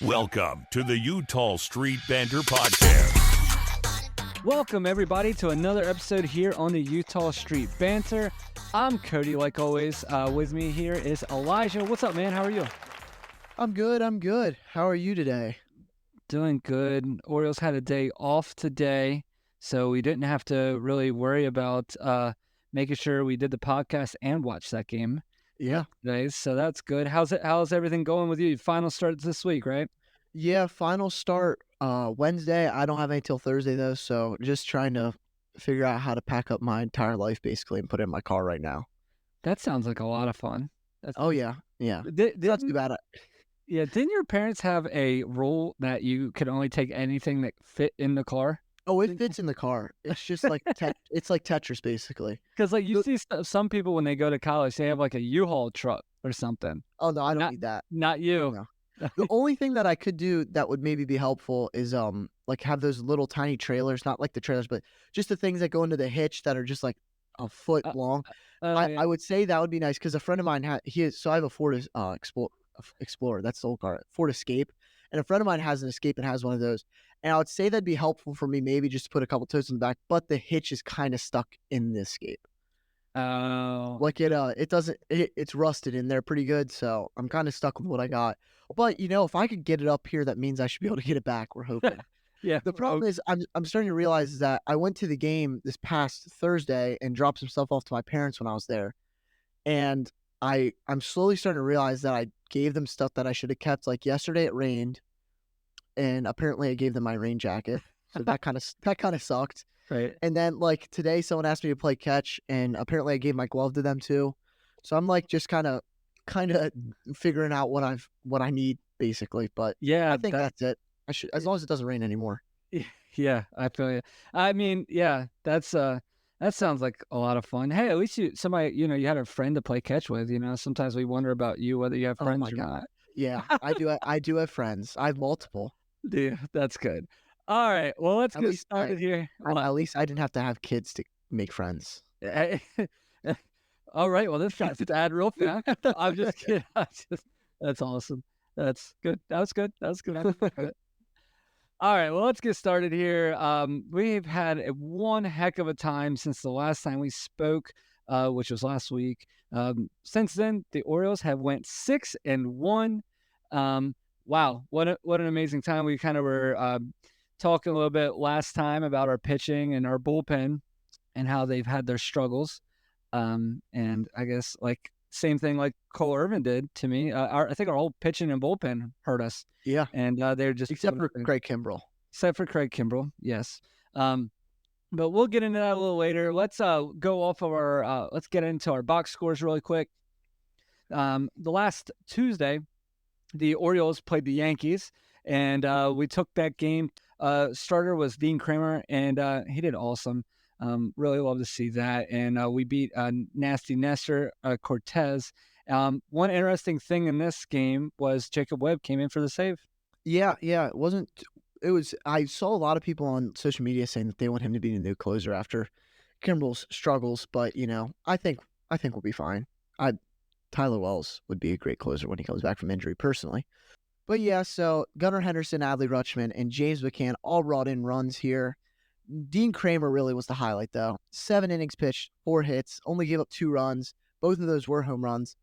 Welcome to the Utah Street Banter Podcast. Welcome, everybody, to another episode here on the Utah Street Banter. I'm Cody, like always. With me here is Elijah. What's up, man? How are you? I'm good. How are you today? Doing good. Orioles had a day off today, so we didn't have to really worry about making sure we did the podcast and watch that game. Yeah. Today, so that's good. How's everything going with you? Final start this week, right? Yeah, final start Wednesday. I don't have any till Thursday, though, so just trying to figure out how to pack up my entire life, basically, and put it in my car right now. That sounds like a lot of fun. Oh, yeah. Not too bad. Yeah, didn't your parents have a rule that you could only take anything that fit in the car? Oh, it fits in the car. It's just like it's like Tetris, basically. Because like you see some people when they go to college, they have like a U-Haul truck or something. Oh, no, I don't need that. Not you. No. The only thing that I could do that would maybe be helpful is like have those little tiny trailers, not like the trailers, but just the things that go into the hitch that are just like a foot long. Yeah. I would say that would be nice because a friend of mine I have a Ford Explorer. That's the old car, Ford Escape, and a friend of mine has an Escape and has one of those. And I would say that'd be helpful for me, maybe just to put a couple toes in the back, but the hitch is kind of stuck in the Escape. Oh. Like it's rusted in there pretty good, so I'm kind of stuck with what I got. But if I could get it up here, that means I should be able to get it back. We're hoping. Yeah. The problem is I'm starting to realize that I went to the game this past Thursday and dropped some stuff off to my parents when I was there. And I'm slowly starting to realize that I gave them stuff that I should have kept. Like yesterday it rained, and apparently I gave them my rain jacket. So that kind of sucked. Right. And then like today someone asked me to play catch, and apparently I gave my glove to them too. So I'm like just kind of figuring out what I need basically. But Yeah, I think that's it. I should, as long as it doesn't rain anymore. Yeah, I feel you. I mean, yeah, that sounds like a lot of fun. Hey, at least you had a friend to play catch with. Sometimes we wonder about you, whether you have friends or not. Yeah, I do. I do have friends. I have multiple. Yeah, that's good. All right, well, let's get started here. At least I didn't have to have kids to make friends. All right, well, this guy's dad real fast. I'm just kidding. That's awesome. That's good. That was good. All right, well, let's get started here. We've had one heck of a time since the last time we spoke, which was last week. Since then, the Orioles have went 6-1. Wow, what an amazing time. We kind of were talking a little bit last time about our pitching and our bullpen and how they've had their struggles. And I guess like same thing like Cole Irvin did to me. I think our whole pitching and bullpen hurt us. Yeah. And they're just except for Craig Kimbrell. Except for Craig Kimbrell, yes. But we'll get into that a little later. Let's go off of our let's get into our box scores really quick. The last Tuesday, the Orioles played the Yankees, and we took that game. Starter was Dean Kramer, and he did awesome. Really love to see that. And we beat Nasty Nestor Cortez. One interesting thing in this game was Jacob Webb came in for the save. Yeah. I saw a lot of people on social media saying that they want him to be the new closer after Kimbrell's struggles, but I think we'll be fine. Tyler Wells would be a great closer when he comes back from injury, personally. But yeah, so Gunnar Henderson, Adley Rutschman, and James McCann all brought in runs here. Dean Kramer really was the highlight, though. 7 innings pitched, 4 hits, only gave up 2 runs. Both of those were home runs,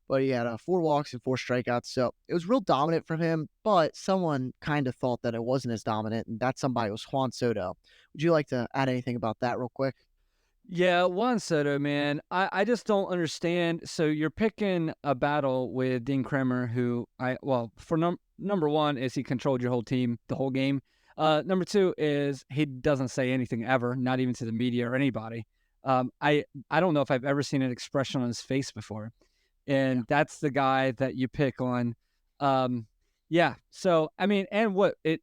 but he had 4 walks and 4 strikeouts. So it was real dominant from him, but someone kind of thought that it wasn't as dominant, and that somebody was Juan Soto. Would you like to add anything about that real quick? Yeah, Juan Soto, man. I just don't understand. So you're picking a battle with Dean Kramer, who number one is he controlled your whole team the whole game. Number 2 is he doesn't say anything ever, not even to the media or anybody. I don't know if I've ever seen an expression on his face before. And that's the guy that you pick on. Yeah. So, I mean, and it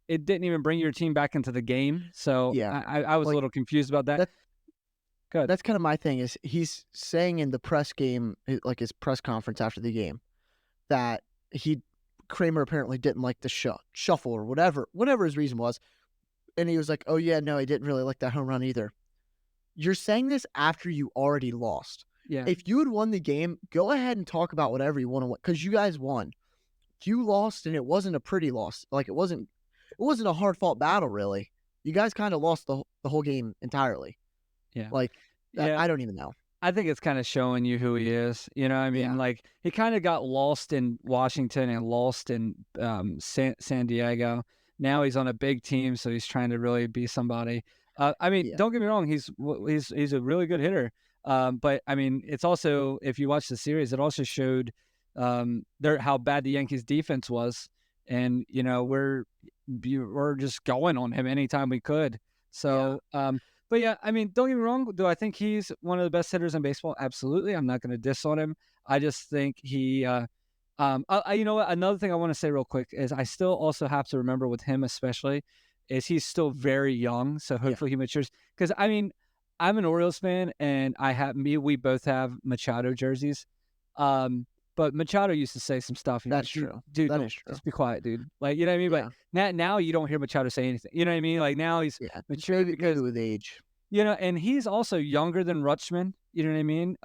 didn't even bring your team back into the game. So yeah, I was a little confused about that. Good. That's kind of my thing is he's saying in the press game, like his press conference after the game, that Kramer apparently didn't like the shuffle or whatever his reason was. And he was like, oh yeah, no, I didn't really like that home run either. You're saying this after you already lost. Yeah. If you had won the game, go ahead and talk about whatever you want to win because you guys won. you lost, and it wasn't a pretty loss. Like, it wasn't a hard-fought battle, really. You guys kinda lost the whole game entirely. Yeah. Like, Yeah. I don't even know. I think it's kind of showing you who he is. You know what I mean? Yeah. Like, he kind of got lost in Washington and lost in San Diego. Now he's on a big team, so he's trying to really be somebody. I mean, Yeah. don't get me wrong, he's a really good hitter. But I mean, it's also, if you watch the series, it also showed how bad the Yankees defense was, and we're just going on him anytime we could. So. But yeah, I mean, don't get me wrong. Do I think he's one of the best hitters in baseball? Absolutely. I'm not going to diss on him. I just think he. You know what? Another thing I want to say real quick is I still also have to remember with him, especially, is he's still very young. So hopefully he matures. Because I mean, I'm an Orioles fan, and we both have Machado jerseys. But Machado used to say some stuff. That's true. Dude, That is true. just be quiet, dude. Like, you know what I mean? Yeah. But now you don't hear Machado say anything. You know what I mean? Like, now he's Yeah. mature because, with age. and he's also younger than Rutschman. You know what I mean?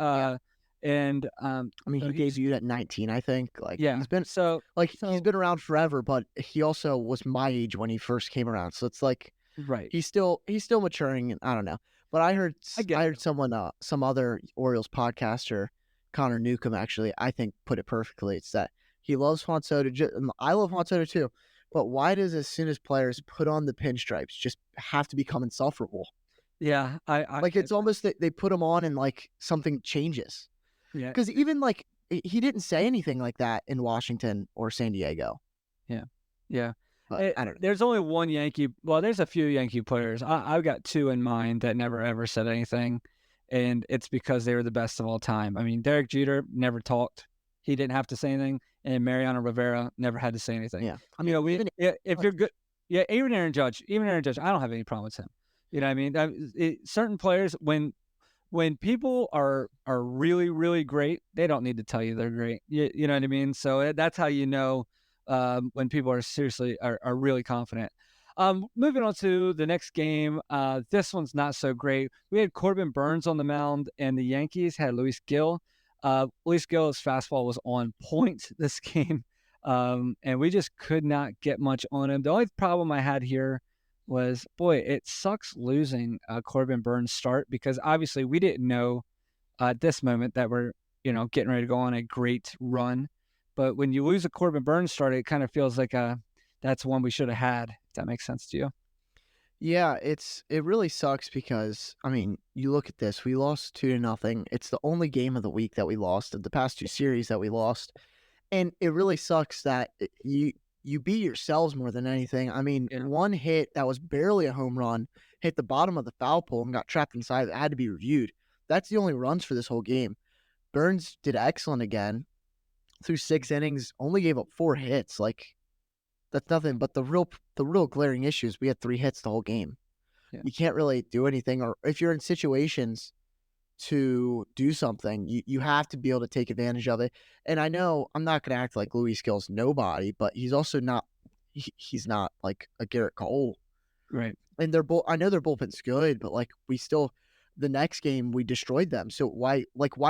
And I mean, so he debuted at 19, I think. Like, yeah. he's been he's been around forever, but he also was my age when he first came around. So it's like right. he's still maturing, and I don't know. But I heard someone, some other Orioles podcaster, Connor Newcomb, actually, I think put it perfectly. It's that he loves Juan Soto. I love Juan Soto too. But why does, as soon as players put on the pinstripes, just have to become insufferable? Yeah, Like, it's almost that they put him on and like something changes. Yeah, Because even like he didn't say anything like that in Washington or San Diego. yeah. But I don't know. There's only one Yankee. Well, there's a few Yankee players. I've got two in mind that never ever said anything, and it's because they were the best of all time. I mean, Derek Jeter never talked. He didn't have to say anything, and Mariano Rivera never had to say anything. Yeah, I mean, if you're good, even Aaron Judge, I don't have any problem with him. You know what I mean? Certain players, when people are really, really great, they don't need to tell you they're great. You know what I mean? So that's how you know when people are seriously are really confident. Moving on to the next game. This one's not so great. We had Corbin Burns on the mound, and the Yankees had Luis Gil. Luis Gil's fastball was on point this game, and we just could not get much on him. The only problem I had here was, boy, it sucks losing Corbin Burns' start, because obviously we didn't know at this moment that we're getting ready to go on a great run. But when you lose a Corbin Burns start, it kind of feels like that's one we should have had. If that makes sense to you. Yeah, it really sucks because, I mean, you look at this, we lost 2-0. It's the only game of the week that we lost, of the past two series that we lost. And it really sucks that you beat yourselves more than anything. I mean, one hit that was barely a home run hit the bottom of the foul pole and got trapped inside. It had to be reviewed. That's the only runs for this whole game. Burns did excellent again through 6 innings, only gave up 4 hits. Like, that's nothing. But the real glaring issue is we had 3 hits the whole game. Yeah. You can't really do anything, or if you're in situations to do something, you have to be able to take advantage of it. And I know I'm not going to act like Luis Gil's nobody, but he's also not. He's not like a Garrett Cole, right? And I know their bullpen's good, but like the next game we destroyed them. So why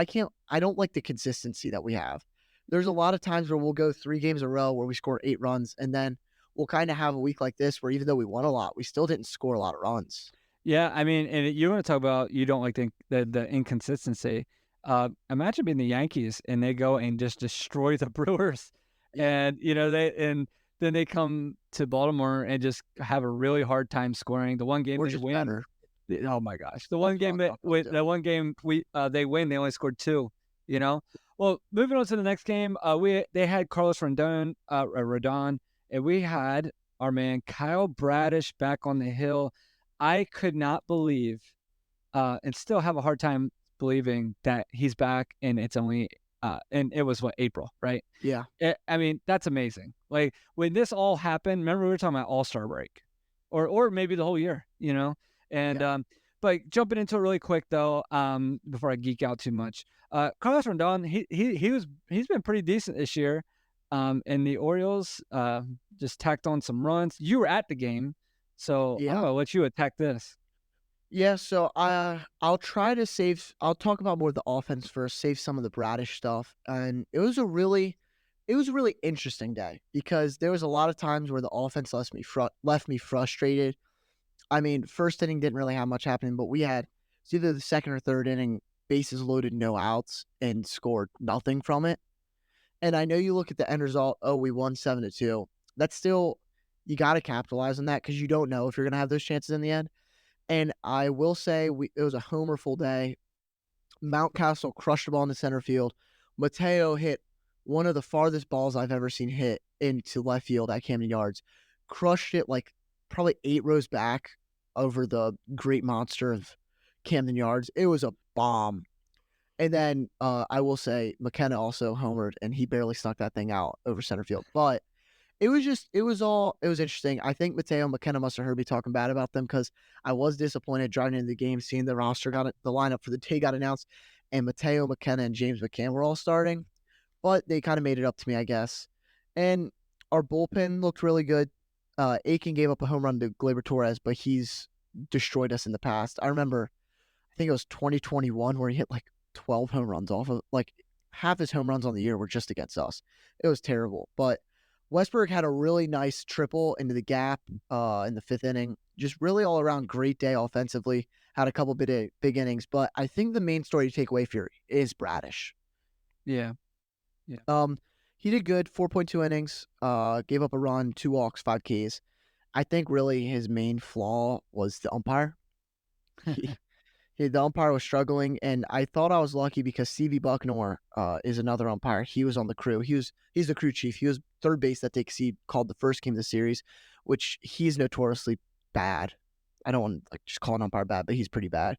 can't I don't like the consistency that we have. There's a lot of times where we'll go 3 games in a row where we score 8 runs, and then we'll kind of have a week like this where even though we won a lot, we still didn't score a lot of runs. Yeah, I mean, and you want to talk about you don't like the inconsistency. Imagine being the Yankees and they go and just destroy the Brewers, and then they come to Baltimore and just have a really hard time scoring. The one game they win. Better. Oh my gosh, the one game they win, they only scored 2. Well, moving on to the next game, they had Carlos Rodon, and we had our man Kyle Bradish back on the hill. I could not believe, and still have a hard time believing that he's back, and it's only, and it was April, right? Yeah. I mean, that's amazing. Like, when this all happened, remember we were talking about All-Star break, or maybe the whole year, and yeah. But jumping into it really quick though, before I geek out too much, Carlos Rodon, he's been pretty decent this year, and the Orioles just tacked on some runs. You were at the game, so I'm gonna let you attack this. Yeah, so I'll try to I'll talk about more of the offense first, save some of the Bradish stuff, and it was it was a really interesting day because there was a lot of times where the offense left me frustrated. I mean, first inning didn't really have much happening, but we had it's either the second or third inning, bases loaded, no outs, and scored nothing from it. And I know you look at the end result, oh, we won 7-2. That's still, you got to capitalize on that because you don't know if you're going to have those chances in the end. And I will say it was a homer-full day. Mountcastle crushed the ball in the center field. Mateo hit one of the farthest balls I've ever seen hit into left field at Camden Yards. Crushed it like probably 8 rows back over the great monster of Camden Yards. It was a bomb. And then I will say McKenna also homered, and he barely snuck that thing out over center field. But it was interesting. I think Mateo and McKenna must have heard me talking bad about them because I was disappointed driving into the game, seeing the lineup for the day got announced, and Mateo, McKenna, and James McCann were all starting. But they kind of made it up to me, I guess. And our bullpen looked really good. Aiken gave up a home run to Gleyber Torres, but he's destroyed us in the past. I remember, I think it was 2021 where he hit like 12 home runs off of, like, half his home runs on the year were just against us. It was terrible. But Westberg had a really nice triple into the gap in the 5th inning. Just really all around great day offensively. Had a couple big innings. But I think the main story to take away for is Bradish. Yeah. He did good, 4.2 innings, gave up a run, 2 walks, 5 Ks. I think really his main flaw was the umpire. The umpire was struggling, and I thought I was lucky because C.V. Bucknor is another umpire. He was on the crew. He's the crew chief. He was third base that Dick Seed called the first game of the series, which he's notoriously bad. I don't want to just call an umpire bad, but he's pretty bad.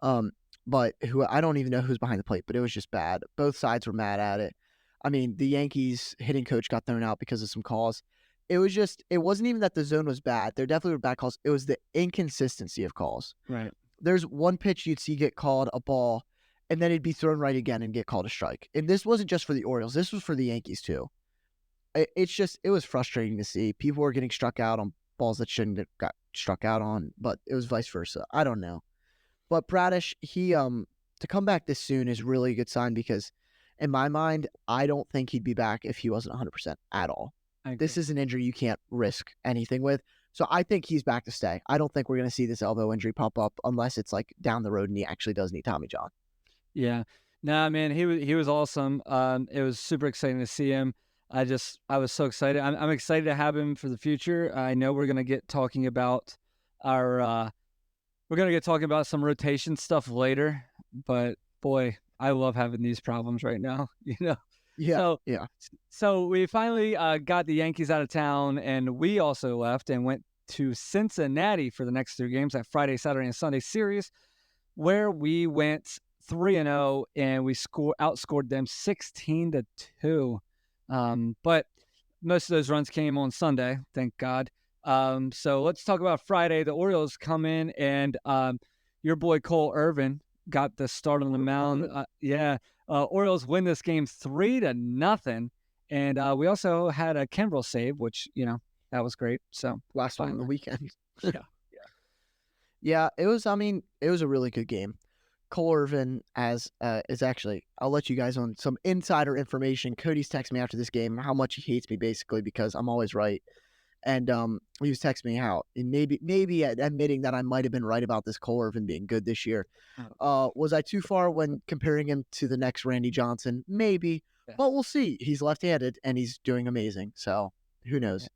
But who I don't even know who's behind the plate, but it was just bad. Both sides were mad at it. I mean, the Yankees hitting coach got thrown out because of some calls. It wasn't even that the zone was bad. There definitely were bad calls. It was the inconsistency of calls. Right. There's one pitch you'd see get called a ball, and then it'd be thrown right again and get called a strike. And this wasn't just for the Orioles. This was for the Yankees too. It was frustrating to see. People were getting struck out on balls that shouldn't have got struck out on, but it was vice versa. I don't know. But Bradish, he to come back this soon is really a good sign because in my mind, I don't think he'd be back if he wasn't 100% at all. This is an injury you can't risk anything with. So I think he's back to stay. I don't think we're going to see this elbow injury pop up unless it's like down the road and he actually does need Tommy John. Yeah. Nah, man, he was awesome. It was super exciting to see him. I was so excited. I'm excited to have him for the future. I know we're going to get talking about some rotation stuff later, but boy, I love having these problems right now, Yeah. So we finally got the Yankees out of town, and we also left and went to Cincinnati for the next 3 games, that Friday, Saturday, and Sunday series, where we went 3-0 and we outscored them 16-2. But most of those runs came on Sunday, thank God. So let's talk about Friday. The Orioles come in, and your boy Cole Irvin got the start on the mound. Orioles win this game 3-0, and we also had a Kimbrel save, which that was great. So last one on the weekend. Yeah. It was. I mean, it was a really good game. Cole Irvin is actually. I'll let you guys on some insider information. Cody's texted me after this game how much he hates me basically because I'm always right. And he was texting me how maybe admitting that I might have been right about this Cole Irvin being good this year. Was I too far when comparing him to the next Randy Johnson? Maybe, but we'll see. He's left-handed and he's doing amazing. So who knows?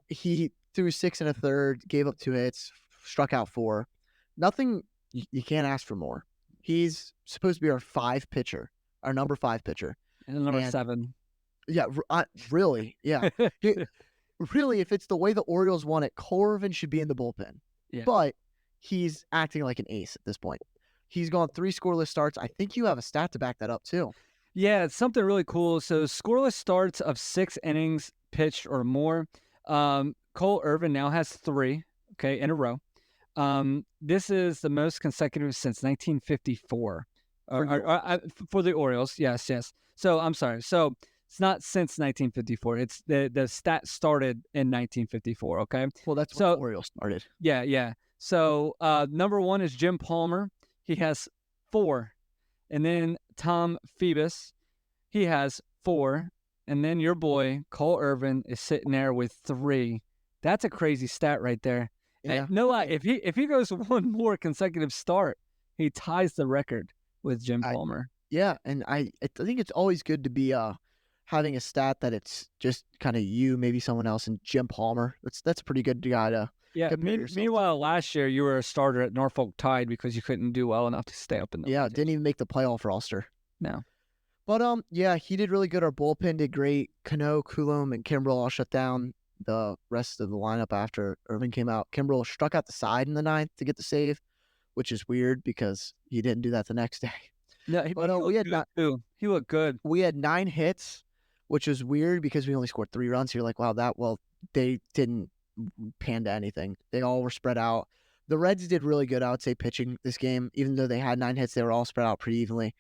He threw 6 1/3, gave up 2 hits, struck out 4. Nothing. You can't ask for more. He's supposed to be our number 5 pitcher, and number 7. Yeah, really. Yeah. Really, if it's the way the Orioles want it, Cole Irvin should be in the bullpen. Yeah. But he's acting like an ace at this point. He's gone 3 scoreless starts. I think you have a stat to back that up too. Yeah, it's something really cool. So scoreless starts of 6 innings pitched or more. Cole Irvin now has 3, in a row. This is the most consecutive since 1954 for the Orioles. Yes. So I'm sorry. So it's not since 1954. It's the stat started in 1954. Okay. Well, that's when the Orioles started. Yeah. So number 1 is Jim Palmer. He has 4, and then Tom Phoebus. He has 4. and then your boy Cole Irvin is sitting there with 3. That's a crazy stat right there. Yeah. No lie, if he goes one more consecutive start, he ties the record with Jim I- Palmer. Yeah, and I think it's always good to be having a stat that it's just kind of you, maybe someone else, and Jim Palmer. That's a pretty good guy to Yeah. compare yourself to. Meanwhile, last year you were a starter at Norfolk Tide because you couldn't do well enough to stay up in the Yeah, rotation. didn't even make the playoff roster. No. But yeah, he did really good. Our bullpen did great. Cano, Coulomb, and Kimbrel all shut down the rest of the lineup after Irvin came out. Kimbrel struck out the side in the 9th to get the save, which is weird because he didn't do that the next day. No, But we had good too. He looked good. we had 9 hits, which was weird because we only scored 3 runs. You're like, wow, they didn't pan to anything. They all were spread out. The Reds did really good, I would say, pitching this game. Even though they had 9 hits, they were all spread out pretty evenly.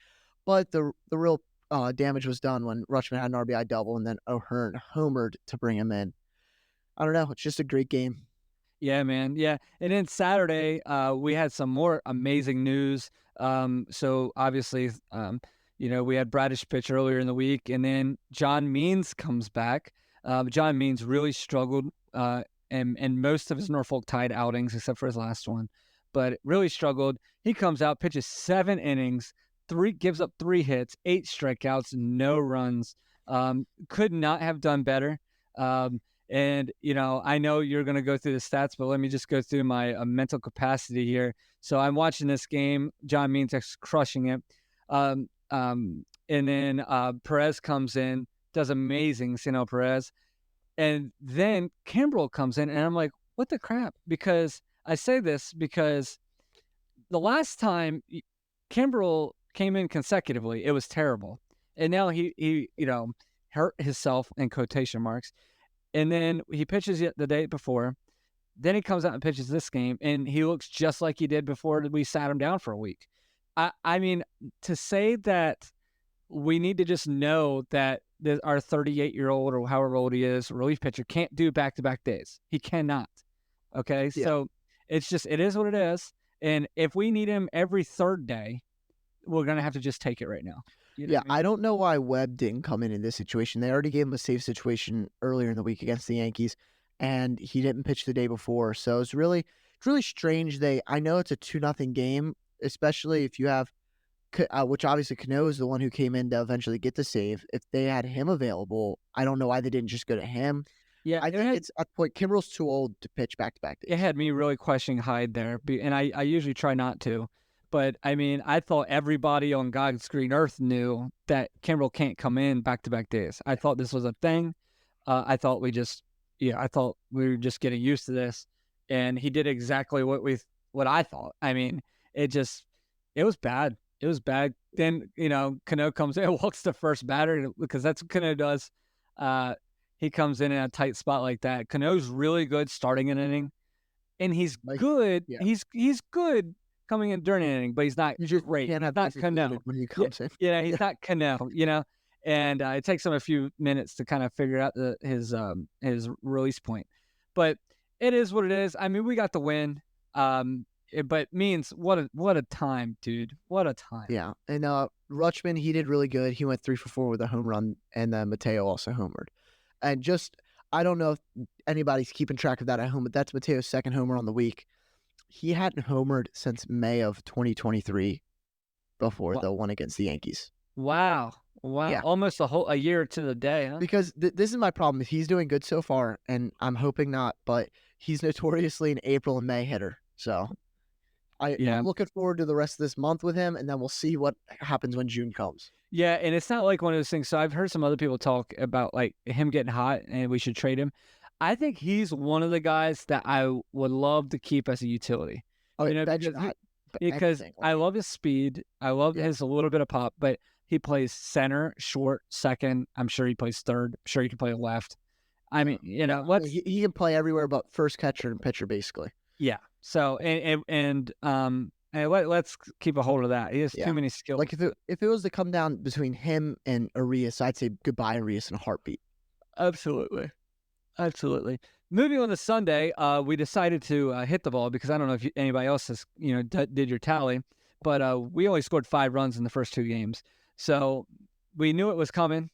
But the real damage was done when Rutschman had an RBI double and then O'Hearn homered to bring him in. I don't know. It's just a great game. Yeah, man. Yeah. And then Saturday, we had some more amazing news. So obviously, we had Bradish pitch earlier in the week, and then John Means comes back. John Means really struggled in most of his Norfolk Tide outings, except for his last one, but really struggled. He comes out, pitches 7 innings, gives up 3 hits, 8 strikeouts, no runs. Could not have done better. And, I know you're going to go through the stats, but let me just go through my mental capacity here. So I'm watching this game. John Means is crushing it. And then Perez comes in, does amazing, Sino Perez. And then Kimbrel comes in, and I'm like, what the crap? Because I say this because the last time Kimbrel came in consecutively, it was terrible. And now he hurt himself in quotation marks. And then he pitches the day before. Then he comes out and pitches this game, and he looks just like he did before we sat him down for a week. I mean, to say that we need to just know that our 38-year-old or however old he is, relief pitcher, can't do back-to-back days. He cannot. Okay? Yeah. So it is what it is. And if we need him every 3rd day, we're going to have to just take it right now. You know Yeah, what I mean? I don't know why Webb didn't come in this situation. They already gave him a safe situation earlier in the week against the Yankees, and he didn't pitch the day before. So it's really strange. I know it's a 2-0 game, especially if you have, which obviously Cano is the one who came in to eventually get the save. If they had him available, I don't know why they didn't just go to him. Yeah, I think it's at the point Kimbrel's too old to pitch back-to-back days. it had me really questioning Hyde there, and I usually try not to. But, I mean, I thought everybody on God's green earth knew that Kimbrel can't come in back-to-back days. I thought this was a thing. I thought we were just getting used to this. And he did exactly what I thought. I mean, it was bad. It was bad. Then, Cano comes in and walks the first batter because that's what Cano does. He comes in a tight spot like that. Cano's really good starting an inning. And he's good. Yeah. He's good coming in during an inning, but he's not great. Can't have not Cano when he comes in. Yeah, he's not Cano, and it takes him a few minutes to kind of figure out his release point. But it is what it is. I mean, we got the win. But Means, what a time, dude. What a time. Yeah, and Rutschman, he did really good. He went 3 for 4 with a home run, and then Mateo also homered. And I don't know if anybody's keeping track of that at home, but that's Mateo's 2nd homer on the week. He hadn't homered since May of 2023 before the one against the Yankees. Wow. Yeah. Almost a year to the day, huh? Because this is my problem. He's doing good so far, and I'm hoping not, but he's notoriously an April and May hitter. So I'm looking forward to the rest of this month with him, and then we'll see what happens when June comes. Yeah, and it's not like one of those things. So I've heard some other people talk about like him getting hot and we should trade him. I think he's one of the guys that I would love to keep as a utility. Oh, because I love his speed. I love his a little bit of pop, but he plays center, short, second. I'm sure he plays third. I'm sure he can play left. I mean, he can play everywhere but first catcher and pitcher, basically. Yeah. So let's keep a hold of that. He has too many skills. Like if it was to come down between him and Arias, I'd say goodbye Arias in a heartbeat. Absolutely. Moving on to Sunday, we decided to hit the ball because I don't know if anybody else has did your tally, but we only scored 5 runs in the first 2 games, so we knew it was coming.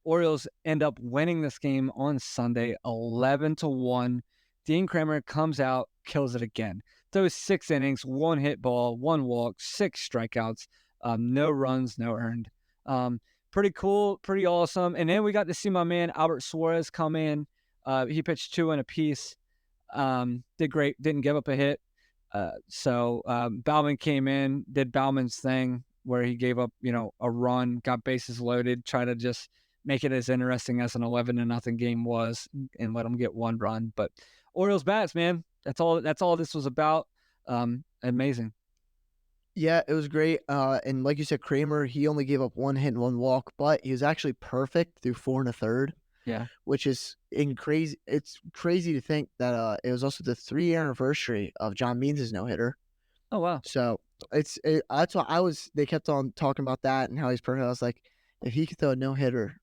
Orioles end up winning this game on Sunday, 11-1. Dean Kremer comes out, kills it again. Those 6 innings, 1 hit ball, 1 walk, 6 strikeouts, no runs, no earned. Pretty cool, pretty awesome. And then we got to see my man Albert Suarez come in. He pitched 2 in a piece. Did great, didn't give up a hit. So Bauman came in, did Bauman's thing where he gave up, a run, got bases loaded, tried to just make it as interesting as an 11-0 game was, and let them get 1 run. But Orioles bats, man, that's all this was about. Amazing. Yeah, it was great. And like you said, Kramer, he only gave up 1 hit and 1 walk, but he was actually perfect through 4 1/3. Yeah. Which is crazy. It's crazy to think that it was also the 3-year anniversary of John Means' no-hitter. Oh, wow. So that's why they kept on talking about that and how he's perfect. I was like, if he could throw a no-hitter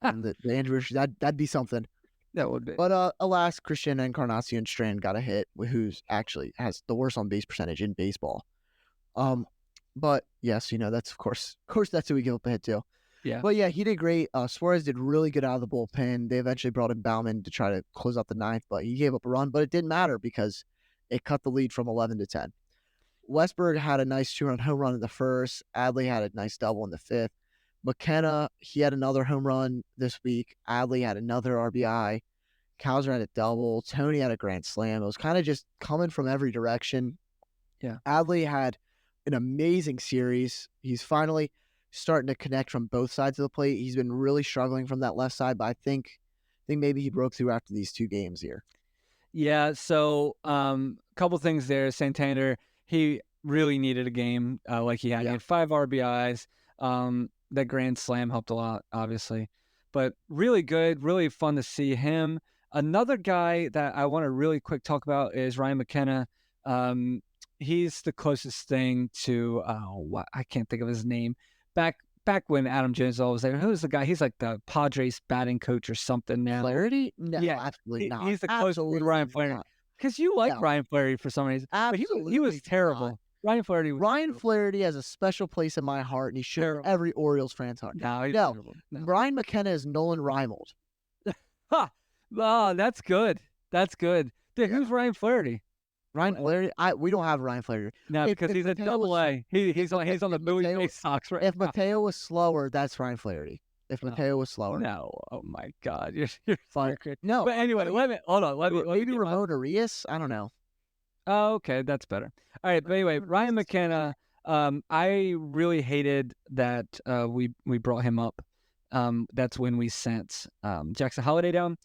on the anniversary, that'd be something. That would be. But alas, Christian Encarnacion Strand got a hit, who's actually has the worst on-base percentage in baseball. But yes, that's of course that's who we give up a hit to. Yeah. But yeah, he did great. Suarez did really good out of the bullpen. They eventually brought in Bauman to try to close out the 9th, but he gave up a run. But it didn't matter because it cut the lead from 11-10. Westberg had a nice 2-run home run in the 1st. Adley had a nice double in the 5th. McKenna, he had another home run this week. Adley had another RBI. Cowser had a double. Tony had a grand slam. It was kind of just coming from every direction. Yeah. Adley had an amazing series. He's finally starting to connect from both sides of the plate. He's been really struggling from that left side, but I think maybe he broke through after these 2 games here. Yeah, so couple things there. Santander, he really needed a game like he had. Yeah. He had 5 RBIs. That grand slam helped a lot, obviously. But really good, really fun to see him. Another guy that I want to really quick talk about is Ryan McKenna. He's the closest thing to I can't think of his name. Back when Adam Jones was there, who's the guy? He's like the Padres batting coach or something now. Flaherty? No, Yeah, absolutely not. He's the closest with Ryan Flaherty. Because you like Ryan Flaherty for some reason. Absolutely but he was terrible. not. Ryan Flaherty has has a special place in my heart, and he should Terrible. every Orioles fan's heart. No, he's terrible. No. Ryan McKenna is Nolan Reimold. Ha! Oh, that's good. That's good. Dude, who's Ryan Flaherty? Ryan Flaherty? We don't have Ryan Flaherty. No, because he's a double-A. He's on the Bowie Bay Sox right If now. Mateo was slower, that's Ryan Flaherty. If Mateo was slower. No. Oh, my God. You're fine. No. But anyway, hold on. Maybe Ramon Arias? I don't know. Oh, okay. That's better. All right. But anyway, Ryan McKenna, I really hated that we brought him up. That's when we sent Jackson Holliday down.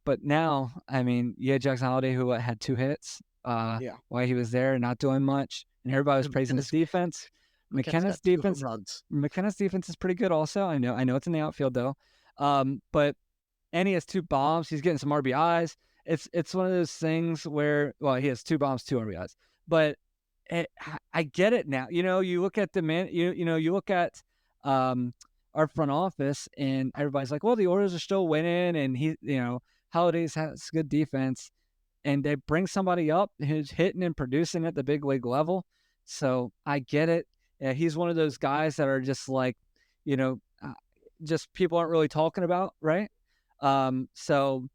But now, I mean, you had Jackson Holliday who had 2 hits while he was there, not doing much. And everybody was praising his defense. McKenna's defense is pretty good also. I know it's in the outfield though. But and he has 2 bombs. He's getting some RBIs. It's one of those things where, well, he has 2 bombs, 2 RBIs. But I get it now. You look at the man. You look at our front office, and everybody's like, well, the Orioles are still winning, and Holiday's has good defense, and they bring somebody up who's hitting and producing at the big league level. So I get it. He's one of those guys that are just like, just people aren't really talking about, right? So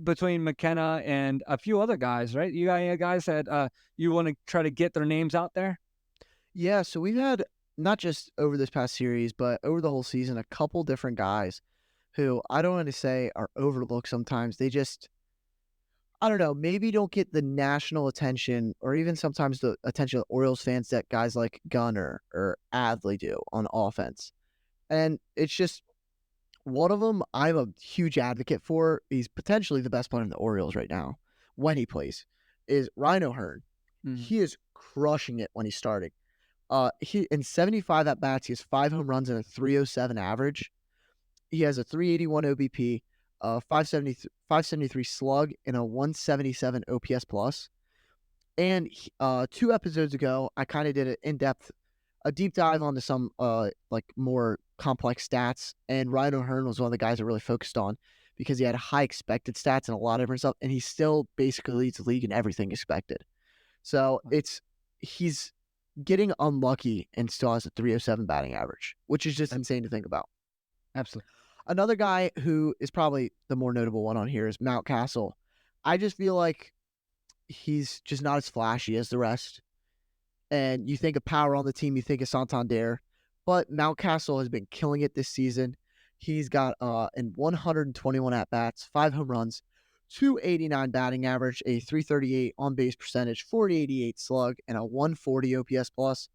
between McKenna and a few other guys, right? You got any guys that you want to try to get their names out there? Yeah, so we've had, not just over this past series, but over the whole season, a couple different guys who I don't want to say are overlooked sometimes. They just, I don't know, maybe don't get the national attention or even sometimes the attention of Orioles fans that guys like Gunnar or Adley do on offense. And it's just, one of them I'm a huge advocate for. He's potentially the best player in the Orioles right now when he plays, is Ryan O'Hearn. Mm-hmm. He is crushing it when he's starting. He in 75 at bats, he has 5 home runs and a 307 average. He has a 381 OBP, 573 slug, and a 177 OPS plus. And 2 episodes ago, I kind of did a deep dive onto some more complex stats, and Ryan O'Hearn was one of the guys I really focused on because he had high expected stats and a lot of different stuff, and he still basically leads the league in everything expected. So he's getting unlucky and still has a 307 batting average, which is just insane to think about. Absolutely. Another guy who is probably the more notable one on here is Mountcastle. I just feel like he's just not as flashy as the rest. And you think of power on the team, you think of Santander, but Mountcastle has been killing it this season. He's got in 121 at bats, 5 home runs, 289 batting average, a 338 on base percentage, 488 slug, and a 140 OPS plus.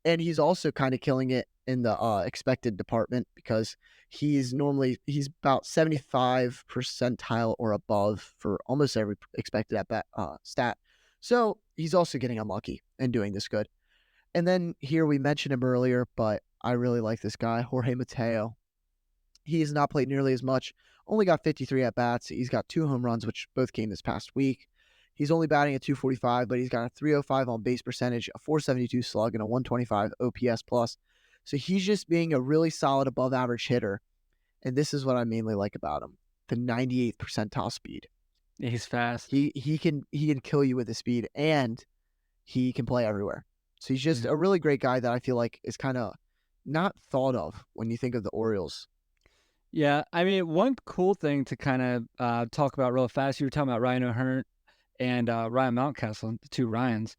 And he's also kind of killing it in the expected department because he's about 75 percentile or above for almost every expected at bat stat. So he's also getting unlucky and doing this good. And then here we mentioned him earlier, but I really like this guy, Jorge Mateo. He has not played nearly as much, only got 53 at bats. He's got 2 home runs, which both came this past week. He's only batting at 245, but he's got a 305 on base percentage, a 472 slug, and a 125 OPS plus. So he's just being a really solid above average hitter. And this is what I mainly like about him: the 98th percentile speed. Yeah, he's fast. He can kill you with his speed, and he can play everywhere. So he's just a really great guy that I feel like is kind of not thought of when you think of the Orioles. Yeah, I mean, one cool thing to kind of talk about real fast, you were talking about Ryan O'Hearn and Ryan Mountcastle, the two Ryans.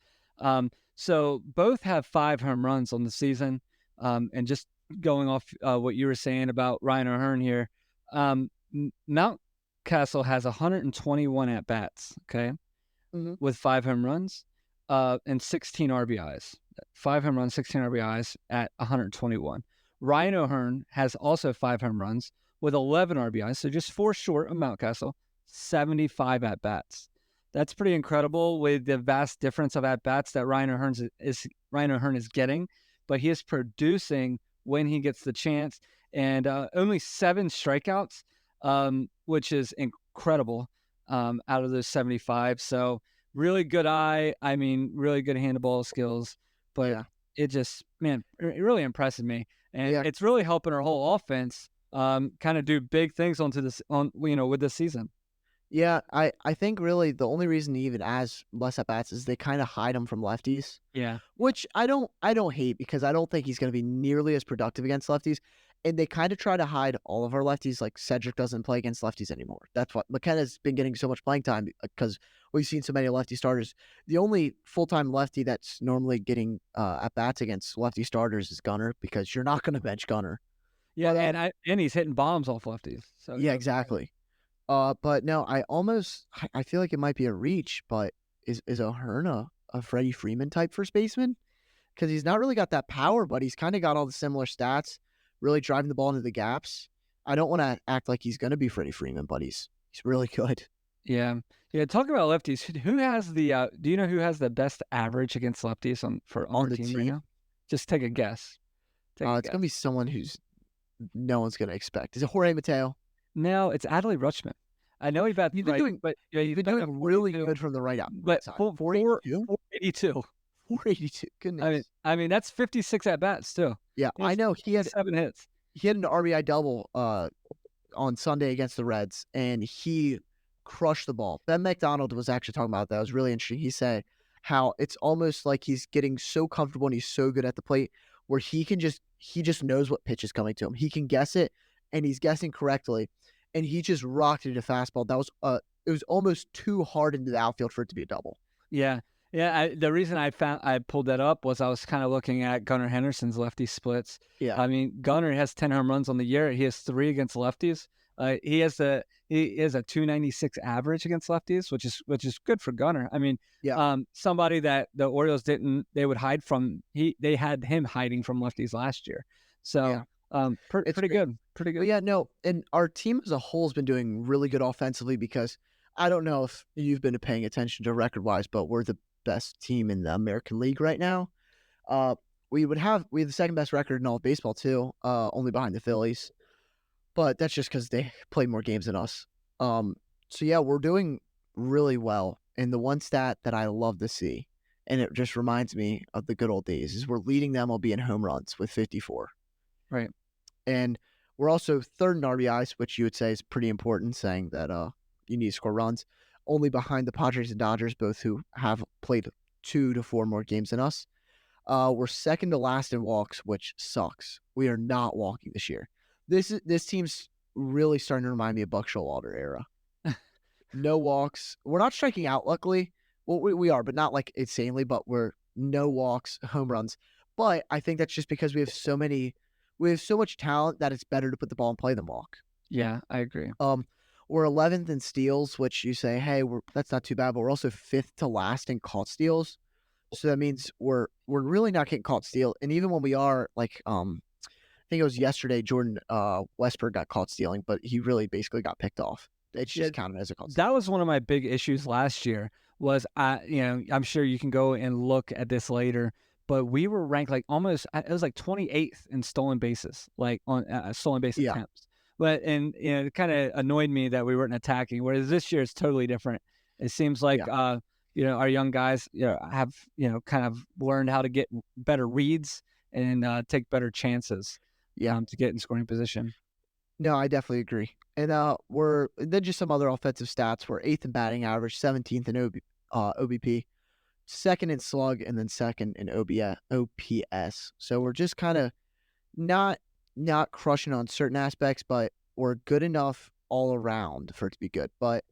So both have 5 home runs on the season. And just going off what you were saying about Ryan O'Hearn here, Mountcastle has 121 at bats, okay, with 5 home runs and 16 RBIs. 5 home runs, 16 RBIs at 121. Ryan O'Hearn has also 5 home runs with 11 RBIs, so just 4 short of Mountcastle, 75 at bats. That's pretty incredible with the vast difference of at bats that Ryan O'Hearn is getting, but he is producing when he gets the chance, and only 7 strikeouts, which is incredible out of those 75. So really good eye. I mean, really good handball skills, but it just, man, it really impresses me, and it's really helping our whole offense kind of do big things with this season. Yeah, I think really the only reason he even has less at bats is they kind of hide him from lefties. Yeah, Which I don't hate, because I don't think he's going to be nearly as productive against lefties. And they kind of try to hide all of our lefties. Like Cedric doesn't play against lefties anymore. That's what McKenna's been getting so much playing time because we've seen so many lefty starters. The only full-time lefty that's normally getting at bats against lefty starters is Gunnar, because you're not going to bench Gunnar. Yeah, and he's hitting bombs off lefties. So yeah, exactly. But no, I feel like it might be a reach, but is O'Hearn a Freddie Freeman type first baseman? Because he's not really got that power, but he's kind of got all the similar stats, really driving the ball into the gaps. I don't want to act like he's going to be Freddie Freeman, but he's really good. Yeah. Talk about lefties. Who has the? Do you know who has the best average against lefties on the team right now? Just take a guess. It's gonna be someone who's no one's gonna expect. Is it Jorge Mateo? No, it's Adley Rutschman. I know he's been doing really good from the right out. But 482. 482. Goodness. I mean that's 56 at bats too. Yeah, I know he had 7 hits. He had an RBI double on Sunday against the Reds, and he crushed the ball. Ben McDonald was actually talking about that. It was really interesting. He said how it's almost like he's getting so comfortable and he's so good at the plate where he just knows what pitch is coming to him. He can guess it, and he's guessing correctly, and he just rocked it a fastball. That was it was almost too hard into the outfield for it to be a double. Yeah. The reason I pulled that up was I was kind of looking at Gunnar Henderson's lefty splits. Yeah. I mean, Gunnar has 10 home runs on the year. He has 3 against lefties. He has a 296 average against lefties, which is good for Gunnar. I mean, somebody that the Orioles they would hide from. They had him hiding from lefties last year. So pretty good. Pretty good. But yeah, no, and our team as a whole has been doing really good offensively, because I don't know if you've been paying attention to record-wise, but we're the best team in the American League right now. We have the second best record in all of baseball too, only behind the Phillies. But that's just because they play more games than us. So yeah, we're doing really well. And the one stat that I love to see, and it just reminds me of the good old days, is we're leading the MLB in home runs with 54. Right. And we're also third in RBIs, which you would say is pretty important, saying that you need to score runs, only behind the Padres and Dodgers, both who have played 2 to 4 more games than us. We're second to last in walks, which sucks. We are not walking this year. This team's really starting to remind me of Buck Showalter era. No walks. We're not striking out, luckily. Well, we are, but not like insanely. But we're no walks, home runs. But I think that's just because we have so much talent that it's better to put the ball in play than walk. Yeah, I agree. We're 11th in steals, which you say, hey, that's not too bad. But we're also 5th to last in caught steals. So that means we're really not getting caught steal. And even when we are, like, I think it was yesterday, Jordan Westberg got caught stealing, but he really basically got picked off. It's just counted as a caught steal. That was one of my big issues last year. I'm sure you can go and look at this later, but we were ranked like it was like 28th in stolen bases, like on stolen base attempts. But it kind of annoyed me that we weren't attacking. Whereas this year it's totally different. It seems like our young guys have kind of learned how to get better reads and take better chances. To get in scoring position. No, I definitely agree. And then just some other offensive stats. We're 8th in batting average, 17th in OBP, 2nd in slug, and then 2nd in OPS. So we're just kind of not crushing on certain aspects, but we're good enough all around for it to be good. But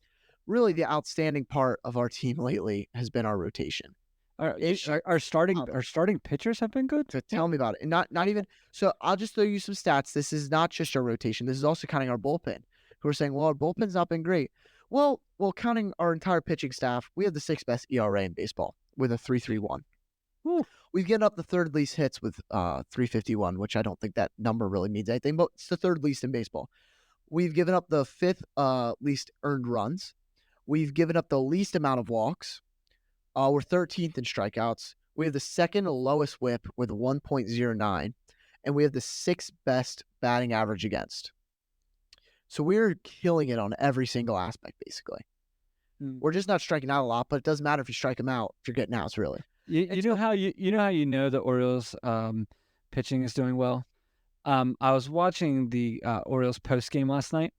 really, the outstanding part of our team lately has been our rotation. Our starting pitchers have been good. So tell me about it. And not even so. I'll just throw you some stats. This is not just our rotation. This is also counting our bullpen. Who are saying, well, our bullpen's not been great. Well, counting our entire pitching staff, we have the 6th best ERA in baseball with a 3.31. We've given up the 3rd least hits with 3.51, which I don't think that number really means anything, but it's the 3rd least in baseball. We've given up the 5th least earned runs. We've given up the least amount of walks. We're 13th in strikeouts. We have the 2nd lowest whip with 1.09, and we have the 6th best batting average against. So we're killing it on every single aspect, basically. We're just not striking out a lot, but it doesn't matter if you strike them out if you're getting outs, really. You know how the Orioles pitching is doing well? I was watching the Orioles post game last night,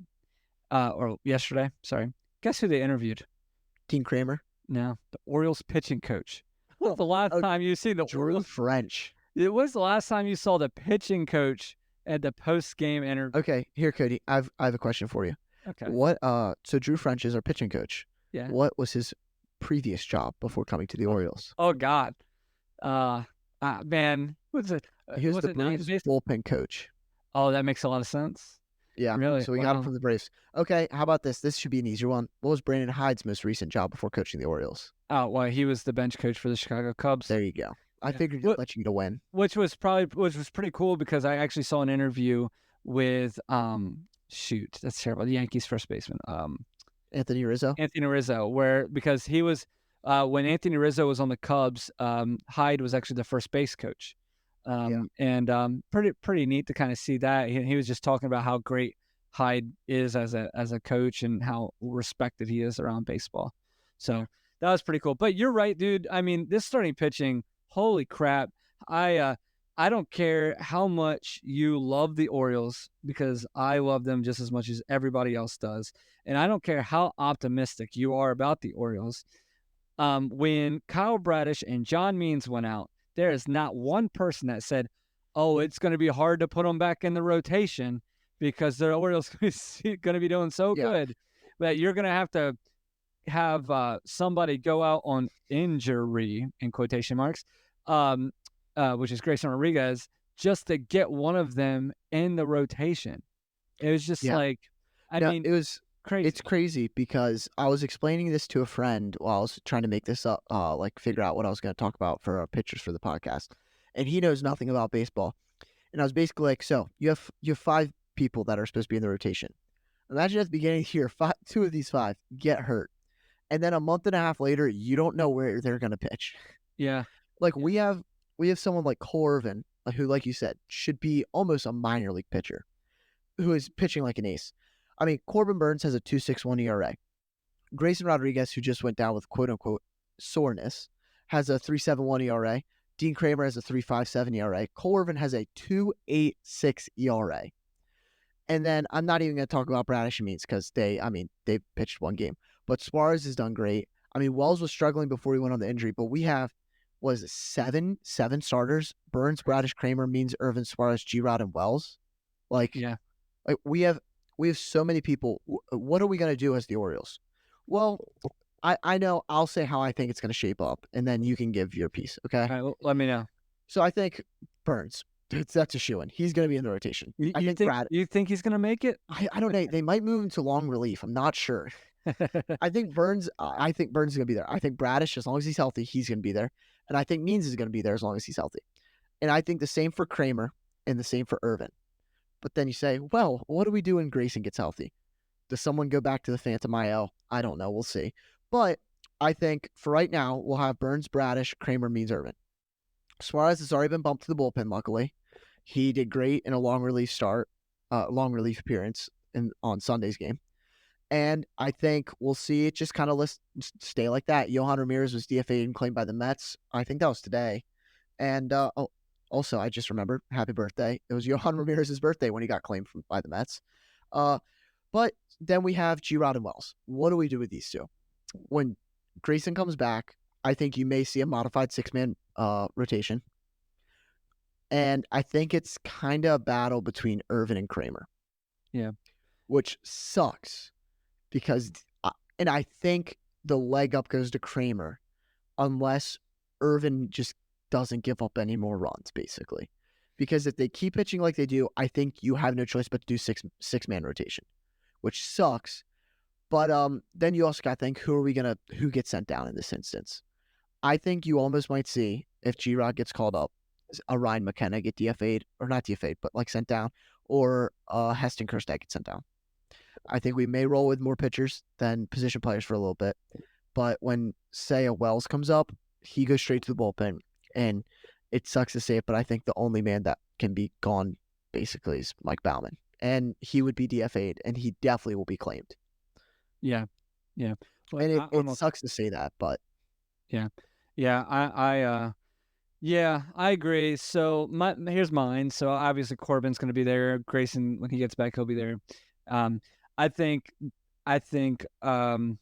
or yesterday. Sorry. Guess who they interviewed? Dean Kramer. No, the Orioles pitching coach. When's the last time you seen the Drew French? It was the last time you saw the pitching coach at the post game interview. Okay, here, Cody. I have a question for you. Okay. What? So Drew French is our pitching coach. Yeah. What was his previous job before coming to the Orioles? Oh God, man, what's it? He was the Braves bullpen coach. Oh, that makes a lot of sense. Yeah, really. So we got him from the Braves. Okay, how about this? This should be an easier one. What was Brandon Hyde's most recent job before coaching the Orioles? Oh, well, he was the bench coach for the Chicago Cubs. There you go. I figured he'd let you get a win. Which was pretty cool because I actually saw an interview with that's terrible. The Yankees first baseman, Anthony Rizzo. Because he was when Anthony Rizzo was on the Cubs, Hyde was actually the first base coach. And pretty neat to kind of see that. He was just talking about how great Hyde is as a coach and how respected he is around baseball. So that was pretty cool. But you're right, dude. I mean, this starting pitching, holy crap. I don't care how much you love the Orioles because I love them just as much as everybody else does. And I don't care how optimistic you are about the Orioles. When Kyle Bradish and John Means went out, there is not one person that said, oh, it's going to be hard to put them back in the rotation because the Orioles are going to be doing so good that you're going to have somebody go out on injury, in quotation marks, which is Grayson Rodriguez, just to get one of them in the rotation. It was just it was crazy. It's crazy because I was explaining this to a friend while I was trying to make this up, figure out what I was going to talk about for our pictures for the podcast. And he knows nothing about baseball. And I was basically like, so you have 5 people that are supposed to be in the rotation. Imagine at the beginning of the year, 2 of these 5 get hurt. And then a month and a half later, you don't know where they're going to pitch. Yeah. We have someone like Cole Irvin, who, like you said, should be almost a minor league pitcher, who is pitching like an ace. I mean, Corbin Burns has a 2.61 ERA. Grayson Rodriguez, who just went down with quote-unquote soreness, has a 3.71 ERA. Dean Kramer has a 3.57 ERA. Cole Irvin has a 2.86 ERA. And then I'm not even going to talk about Bradish and Means because they pitched 1 game. But Suarez has done great. I mean, Wells was struggling before he went on the injury, but we have, 7 starters? Burns, Bradish, Kramer, Means, Irvin, Suarez, G-Rod, and Wells. Like we have so many people. What are we gonna do as the Orioles? Well, I know. I'll say how I think it's gonna shape up, and then you can give your piece. Okay. All right, well, let me know. So I think Burns. That's a shoo-in. He's gonna be in the rotation. I think Brad. You think he's gonna make it? I don't know. They might move him to long relief. I'm not sure. I think Burns. I think Burns is gonna be there. I think Bradish, as long as he's healthy, he's gonna be there, and I think Means is gonna be there as long as he's healthy. And I think the same for Kramer and the same for Irvin. But then you say, well, what do we do when Grayson gets healthy? Does someone go back to the Phantom IL? I don't know. We'll see. But I think for right now, we'll have Burns, Bradish, Kramer, Means, Irvin. Suarez has already been bumped to the bullpen, luckily. He did great in a long relief appearance on Sunday's game. And I think we'll see it just kind of stay like that. Johan Ramirez was DFA'd and claimed by the Mets. I think that was today. And also, I just remembered, happy birthday. It was Johan Ramirez's birthday when he got claimed by the Mets. But then we have G-Rod and Wells. What do we do with these two? When Grayson comes back, I think you may see a modified 6-man rotation. And I think it's kind of a battle between Irvin and Kramer. Yeah. Which sucks because, and I think the leg up goes to Kramer unless Irvin just doesn't give up any more runs, basically. Because if they keep pitching like they do, I think you have no choice but to do six-man rotation, which sucks. But then you also got to think, who gets sent down in this instance? I think you almost might see, if G-Rod gets called up, a Ryan McKenna get DFA'd, or not DFA'd, but like sent down, or Heston Kjerstad gets sent down. I think we may roll with more pitchers than position players for a little bit. But when, say, a Wells comes up, he goes straight to the bullpen. And it sucks to say it, but I think the only man that can be gone, basically, is Mike Baumann. And he would be DFA'd, and he definitely will be claimed. Yeah. Well, and it sucks to say that, but... Yeah. I agree. So here's mine. So obviously Corbin's going to be there. Grayson, when he gets back, he'll be there. I think Heston Kjerstad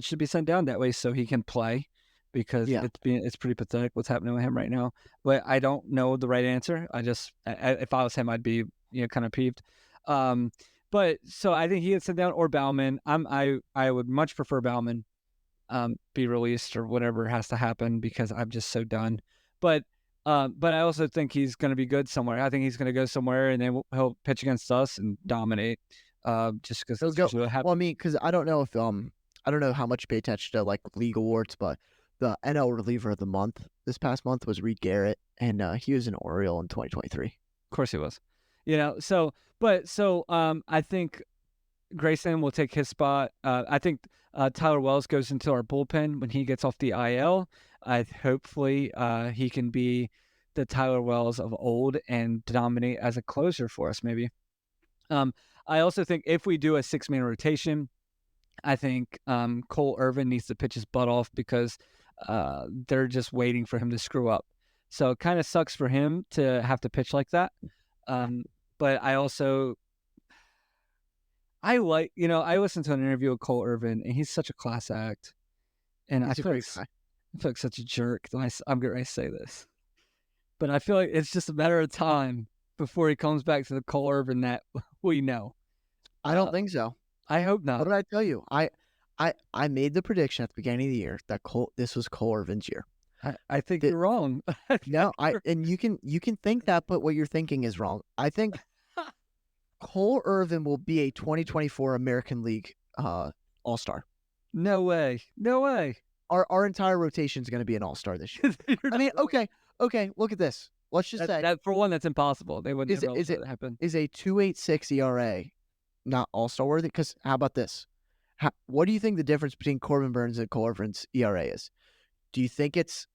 should be sent down that way so he can play, because it's pretty pathetic what's happening with him right now. But I don't know the right answer. If I was him, I'd be kind of peeved. But so I think he gets sent down, or Baumann. I would much prefer Baumann be released or whatever has to happen, because I'm just so done. But I also think he's going to be good somewhere. I think he's going to go somewhere, and then he'll pitch against us and dominate. Just because he'll go. Well, I mean, because I don't know if I don't know how much you pay attention to like league awards, but the NL reliever of the month this past month was Reed Garrett, and he was an Oriole in 2023. Of course he was. So I think Grayson will take his spot. I think Tyler Wells goes into our bullpen when he gets off the IL. Hopefully he can be the Tyler Wells of old and dominate as a closer for us, maybe. I also think if we do a 6-man rotation, I think Cole Irvin needs to pitch his butt off, because they're just waiting for him to screw up. So it kind of sucks for him to have to pitch like that. But I also... I listened to an interview with Cole Irvin, and he's such a class act. And I feel like such a jerk. I'm getting ready to say this. But I feel like it's just a matter of time before he comes back to the Cole Irvin that we know. I don't think so. I hope not. What did I tell you? I made the prediction at the beginning of the year that this was Cole Irvin's year. I think you're wrong. No, and you can think that, but what you're thinking is wrong. I think Cole Irvin will be a 2024 American League All-Star. No way. Our entire rotation is going to be an All-Star this year. I mean, okay, look at this. Let's just say that for one, that's impossible. They wouldn't happen. Is a 2.86 ERA not All-Star worthy? Because how about this? What do you think the difference between Corbin Burns and Cole Irvin's ERA is? Do you think it's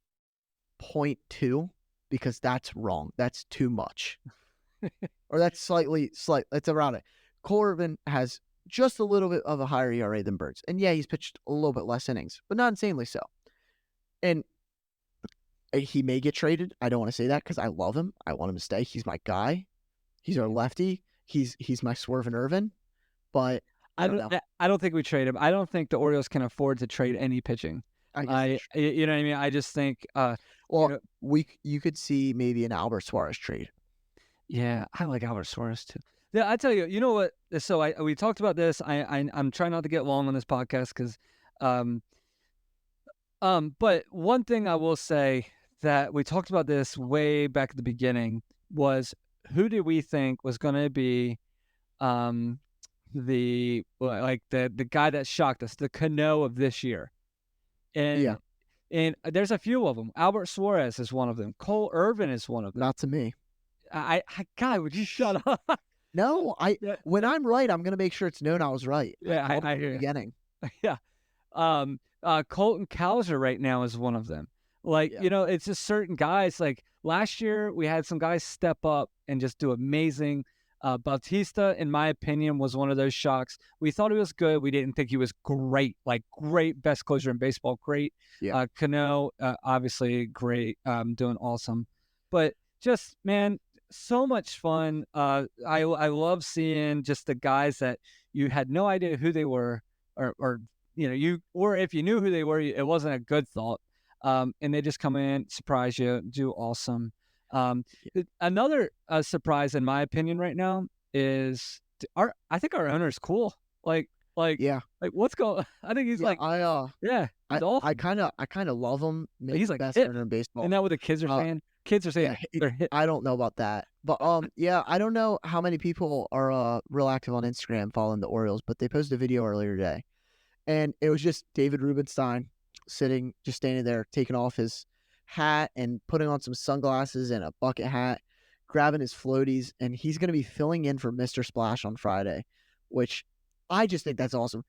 0.2? Because that's wrong. That's too much. Or that's slight. It's around it. Cole Irvin has just a little bit of a higher ERA than Burns. And yeah, he's pitched a little bit less innings, but not insanely so. And he may get traded. I don't want to say that because I love him. I want him to stay. He's my guy. He's our lefty. He's my Swervin' Irvin. But I don't know. I don't think we trade him. I don't think the Orioles can afford to trade any pitching. You know what I mean? I just think you could see maybe an Albert Suarez trade. Yeah, I like Albert Suarez too. Yeah, I tell you, you know what? So we talked about this. I'm trying not to get long on this podcast because, um, but one thing I will say that we talked about this way back at the beginning was who did we think was going to be, um, the guy that shocked us, the Cano of this year, Yeah, and there's a few of them. Albert Suarez is one of them. Cole Irvin is one of them. not to me. God, would you shut up? No, Yeah, when I'm right, I'm gonna make sure it's known I was right. yeah, Called it I from the hear you. beginning. Yeah. Colton Cowser right now is one of them. Like, Yeah. it's just certain guys. Like last year, we had some guys step up and just do amazing. Bautista, in my opinion, was one of those shocks. We thought he was good. We didn't think he was great, like great, best closer in baseball, great. Yeah. Cano, obviously great, doing awesome. But just, man, so much fun. I love seeing just the guys that you had no idea who they were, or or if you knew who they were, it wasn't a good thought. And they just come in, surprise you, do awesome. Another surprise, in my opinion, right now is I think our owner is cool. Yeah. Like what's going? I think he's Yeah. like, yeah, he's awesome. I kind of love him. Maybe He's the like best hip. owner in baseball. And now what the kids are saying? Kids are saying they're hip. I don't know about that, but yeah, I don't know how many people are real active on Instagram following the Orioles, but they posted a video earlier today, and it was just David Rubenstein just standing there, taking off his hat and putting on some sunglasses and a bucket hat, grabbing his floaties, and he's going to be filling in for Mr. Splash on Friday, which I just think that's awesome.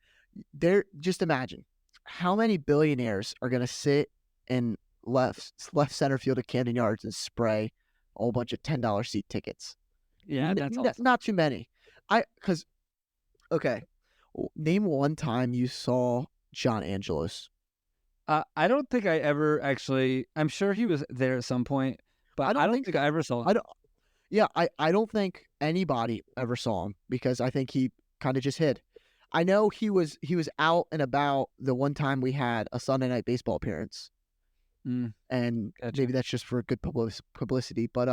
Just imagine how many billionaires are going to sit in left center field at Camden Yards and spray a whole bunch of $10 seat tickets. Yeah, that's awesome. Not too many. Okay, name one time you saw John Angelos. I don't think I ever actually. I'm sure he was there at some point, but I don't think I ever saw him. I don't think anybody ever saw him because I think he kind of just hid. I know he was out and about the one time we had a Sunday night baseball appearance. And Gotcha. maybe that's just for good publicity. But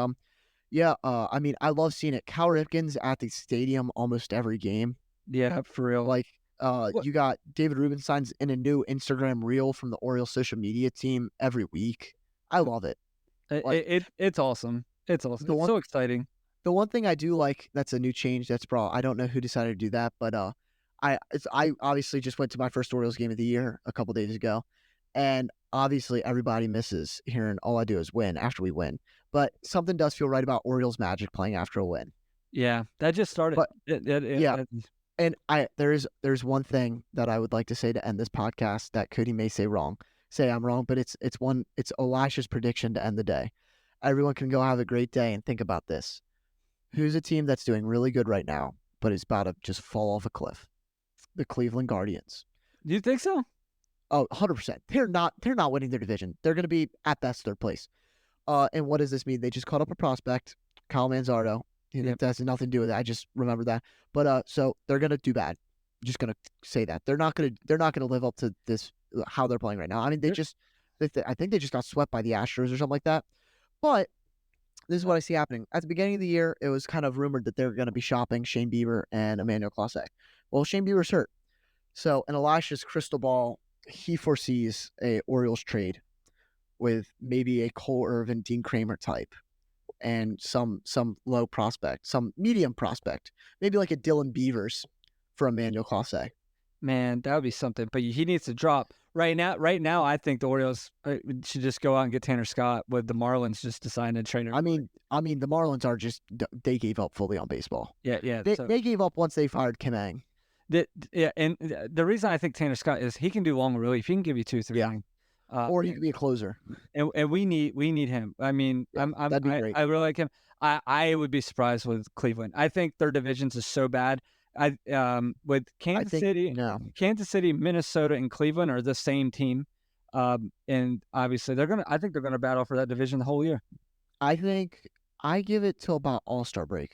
yeah, I mean, I love seeing it. Cal Ripken's at the stadium almost every game. Yeah, for real. Like, you got David Rubenstein's in a new Instagram reel from the Orioles social media team every week. I love it. It's awesome. It's awesome. It's so exciting. The one thing I do like that's a new change that's brought. I don't know who decided to do that, but I obviously just went to my first Orioles game of the year a couple days ago, and obviously everybody misses hearing all I do is win after we win. But something does feel right about Orioles magic playing after a win. Yeah, that just started. But yeah, and there's one thing that I would like to say to end this podcast that Cody may say I'm wrong, but it's Elisha's prediction to end the day. Everyone can go have a great day and think about this. Who's a team that's doing really good right now, but is about to just fall off a cliff? The Cleveland Guardians. Do you think so? Oh, 100%. They're not winning their division. They're going to be at best third place. And what does this mean? They just caught up a prospect, Kyle Manzardo. That has nothing to do with it. I just remember that. But so they're going to do bad. I'm just going to say that. They're not going to live up to this how they're playing right now. I mean, I think they just got swept by the Astros or something like that. But this is what I see happening. At the beginning of the year, it was kind of rumored that they were going to be shopping Shane Bieber and Emmanuel Clase. Well, Shane Bieber's hurt. So in Elisha's crystal ball, he foresees a Orioles trade with maybe a Cole Irvin, Dean Kramer type, and some low prospect, some medium prospect, maybe like a Dylan Beavers for Emmanuel Clase. Man, that would be something. But he needs to drop right now. Right now, I think the Orioles should just go out and get Tanner Scott. With the Marlins just deciding to trade him. I mean, the Marlins are they gave up fully on baseball. Yeah. They gave up once they fired Kim Ng. And the reason I think Tanner Scott is he can do long relief. He can give you 2-3 innings. Or he could be a closer. And we need him. I mean, that'd be great. I really like him. I would be surprised with Cleveland. I think their divisions is so bad. With Kansas City, Minnesota, and Cleveland are the same team. And obviously I think they're gonna battle for that division the whole year. I think I give it till about All-Star break.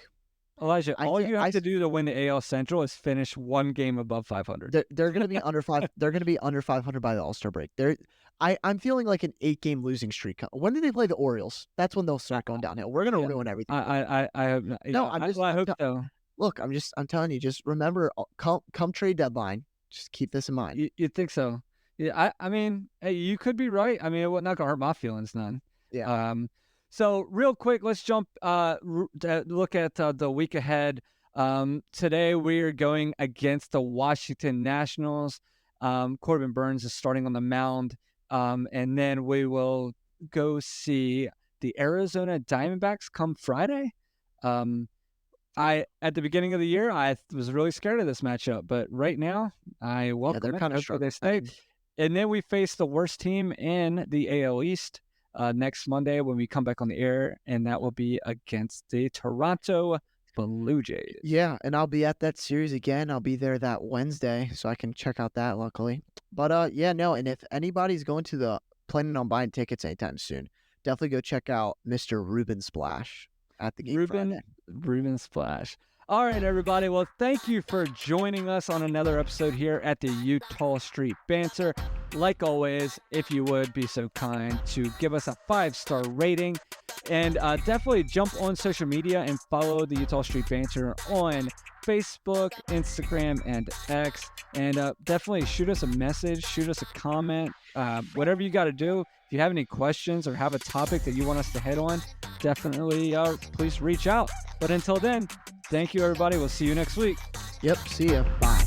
Elijah, all you have I to do to win the AL Central is finish one game above 500. they're going to be under 5. They're going to be under 500 by the All-Star break. I'm feeling like an 8-game losing streak. When do they play the Orioles? That's when they'll start going downhill. We're going to ruin everything. I hope not. No, I hope so. Look, I'm telling you, just remember, come trade deadline, just keep this in mind. You think so? Yeah, I mean, hey, you could be right. I mean, it would not gonna hurt my feelings none. Yeah. So real quick, let's jump. Look at the week ahead. Today we are going against the Washington Nationals. Corbin Burns is starting on the mound. And then we will go see the Arizona Diamondbacks come Friday. At the beginning of the year, I was really scared of this matchup, but right now, I welcome they're it. kind of Hopefully they struggling. stay. And then we face the worst team in the AL East next Monday when we come back on the air, and that will be against the Toronto Blue Jays. Yeah, and I'll be at that series again. I'll be there that Wednesday, so I can check out that, luckily. But yeah, no, and if anybody's planning on buying tickets anytime soon, definitely go check out Mr. Ruben Splash at the game Friday. Ruben Splash. All right, everybody. Well, thank you for joining us on another episode here at the Utah Street Banter. Like always, if you would be so kind to give us a 5-star rating, and definitely jump on social media and follow the Utah Street Banter on Facebook, Instagram, and X. And definitely shoot us a message, shoot us a comment, whatever you got to do. If you have any questions or have a topic that you want us to hit on, definitely please reach out. But until then, thank you, everybody. We'll see you next week. Yep, see ya. Bye.